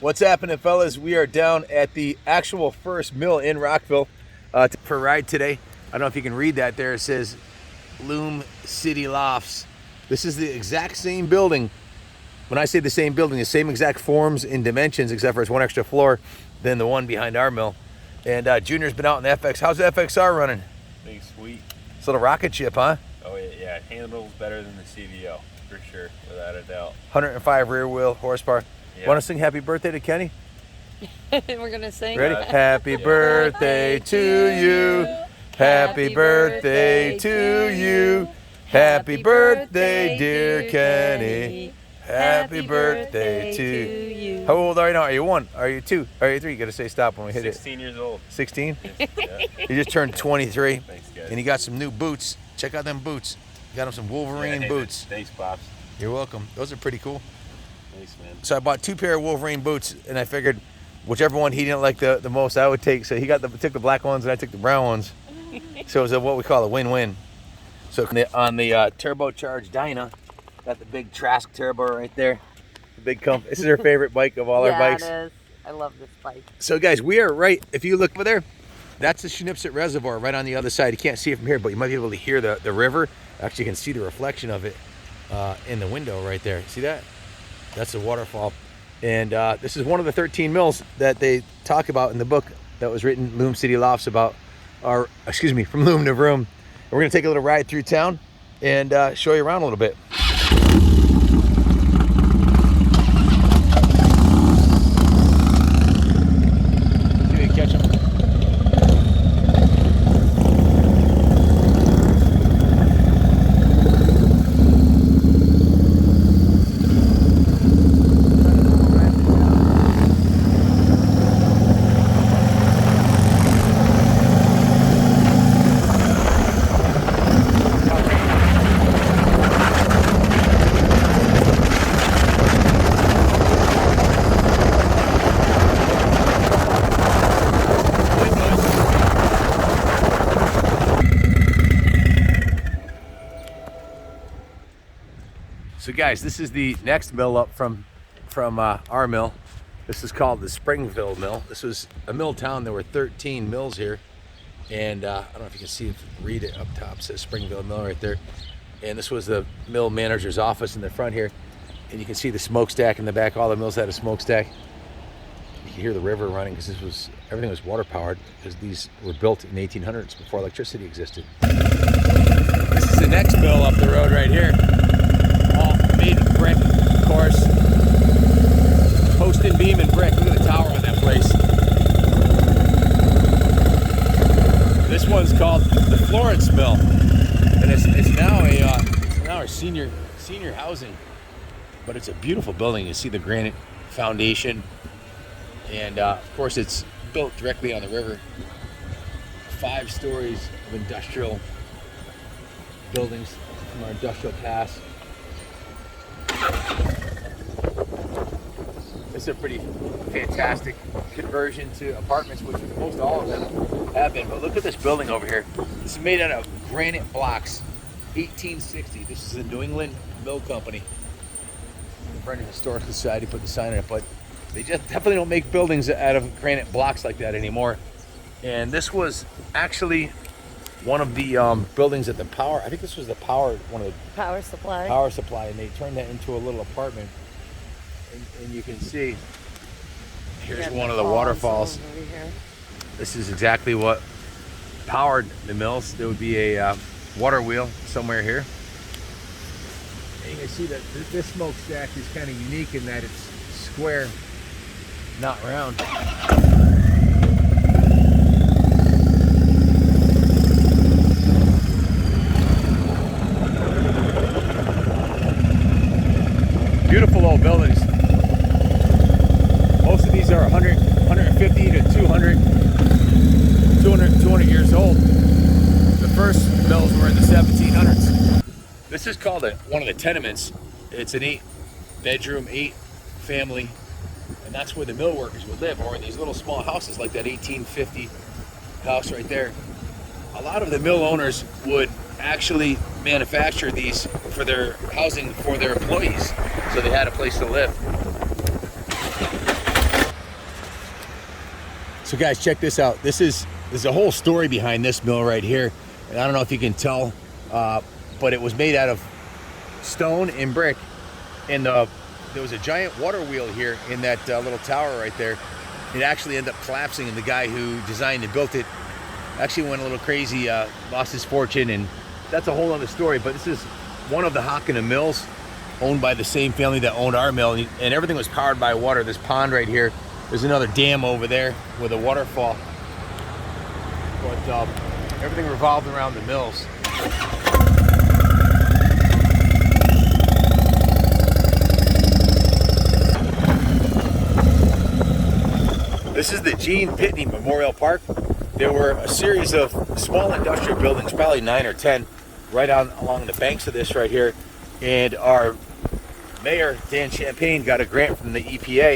What's happening, fellas? We are down at the actual first mill in Rockville for a ride today. I don't know if you can read that there. It says Loom City Lofts. This is the exact same building. When I say the same building, the same exact forms and dimensions, except for it's one extra floor than the one behind our mill. And Junior's been out in the FX. How's the FXR running? Big sweet. It's a little rocket ship, huh? Oh yeah, it handles better than the CVO, for sure, without a doubt. 105 rear wheel horsepower. Yeah. Want to sing happy birthday to Kenny? We're gonna sing. Ready? Happy birthday to you. Happy birthday to you. Happy birthday, dear Kenny. Happy birthday to you. How old are you now? Are you 1? Are you 2? Are you 3? You gotta say stop when we hit 16 years old. 16? Yeah. You just turned 23. Thanks, guys. And you got some new boots. Check out them boots. You got him some Wolverine hey, boots. Thanks, Pops. You're welcome. Those are pretty cool. Thanks, man. So I bought 2 pair of Wolverine boots, and I figured whichever one he didn't like the most, I would take. So he took the black ones, and I took the brown ones. So it was what we call a win-win. So on the turbocharged Dyna, got the big Trask turbo right there. The big comp. This is her favorite bike of all our bikes. Yeah, it is. I love this bike. So guys, we are right. If you look over there, that's the Schnipset Reservoir right on the other side. You can't see it from here, but you might be able to hear the river. Actually, you can see the reflection of it in the window right there. See that? That's the waterfall. And this is one of the 13 mills that they talk about in the book that was written, Loom City Lofts, about from Loom to Vroom. And we're gonna take a little ride through town and show you around a little bit. See if we can catch them. So guys, this is the next mill up from our mill. This is called the Springville Mill. This was a mill town. There were 13 mills here. And I don't know if you can see, read it up top. It says Springville Mill right there. And this was the mill manager's office in the front here. And you can see the smokestack in the back. All the mills had a smokestack. You can hear the river running because everything was water powered, because these were built in the 1800s before electricity existed. This is the next mill up the road right here. All made of brick, of course. Post and beam and brick. Look at the tower on that place. This one's called the Florence Mill, and it's now a senior housing. But it's a beautiful building. You see the granite foundation, and of course it's built directly on the river. 5 stories of industrial buildings from our industrial past. This is a pretty fantastic conversion to apartments, which most all of them have been. But look at this building over here. This is made out of granite blocks, 1860. This is the New England Mill Company. The Vernon Historical Society put the sign on it, but they just definitely don't make buildings out of granite blocks like that anymore. And this was actually one of the buildings at the power. I think this was one of the Power supply. power supply, and they turned that into a little apartment. And you can see, here's one of the waterfalls. Over here. This is exactly what powered the mills. There would be a water wheel somewhere here. And you can see that this smokestack is kind of unique in that it's square, not round. Beautiful old buildings. Most of these are 150 to 200 years old. The first mills were in the 1700s. This is called one of the tenements. It's an 8-bedroom, 8-family, and that's where the mill workers would live, or in these little small houses like that 1850 house right there. A lot of the mill owners would actually manufacture these for their housing for their employees, so they had a place to live. So guys, check this out. There's a whole story behind this mill right here. And I don't know if you can tell, but it was made out of stone and brick. And there was a giant water wheel here in that little tower right there. It actually ended up collapsing, and the guy who designed and built it actually went a little crazy, lost his fortune, and that's a whole other story. But this is one of the Hockenden mills, owned by the same family that owned our mill, and everything was powered by water. This pond right here, there's another dam over there with a waterfall, but everything revolved around the mills. This is the Gene Pitney Memorial Park. There were a series of small industrial buildings, probably 9 or 10, right along the banks of this right here. And our mayor, Dan Champagne, got a grant from the EPA